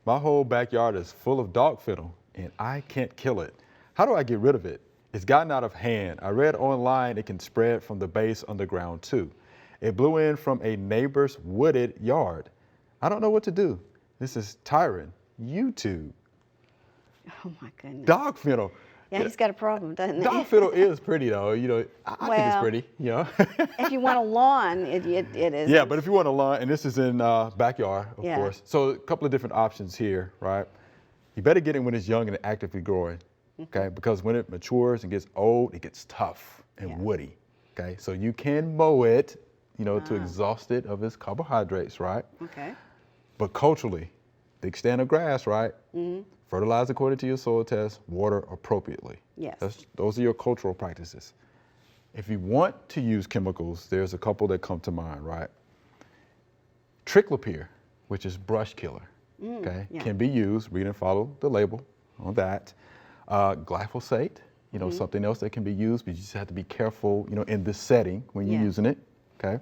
My whole backyard is full of dog fennel and I can't kill it. How do I get rid of it? It's gotten out of hand. I read online it can spread from the base underground too. It blew in from a neighbor's wooded yard. I don't know what to do. This is Tyron, YouTube. Oh my goodness. Dog fennel. Yeah, he's got a problem, doesn't he? Dog fennel is pretty though. You know, I think it's pretty. You know. If you want a lawn, it is. Yeah, but if you want a lawn, and this is in backyard, of Yeah. course. So a couple of different options here, right? You better get it when it's young and actively growing, okay? Because when it matures and gets old, it gets tough and woody, okay? So you can mow it, you know, to exhaust it of its carbohydrates, right? Okay. But culturally, thick stand of grass, right? Fertilize according to your soil test, water appropriately. Yes. Those are your cultural practices. If you want to use chemicals, there's a couple that come to mind, right? Triclopyr, which is brush killer, okay, can be used. Read and follow the label on that. Glyphosate, you know, something else that can be used, but you just have to be careful, you know, in this setting when you're using it, okay?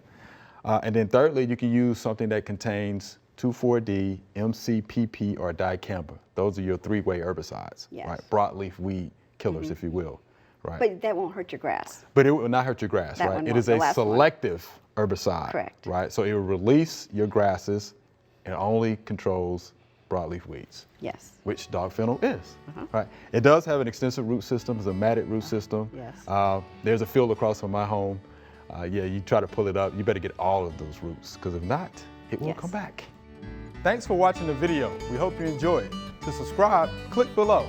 And then thirdly, you can use something that contains 2,4-D, MCPP, or dicamba. Those are your three-way herbicides, right? Broadleaf weed killers, if you will, right? But that won't hurt your grass. But it will not hurt your grass, That right? one It won't, is the a last one. selective herbicide, Correct. right? So it will release your grasses and only controls broadleaf weeds, Yes. which dog fennel is, right? It does have an extensive root system, it's a matted root system. Yes. There's a field across from my home. Yeah, you try to pull it up, you better get all of those roots, because if not, it will come back. Thanks for watching the video. We hope you enjoyed. To subscribe, click below.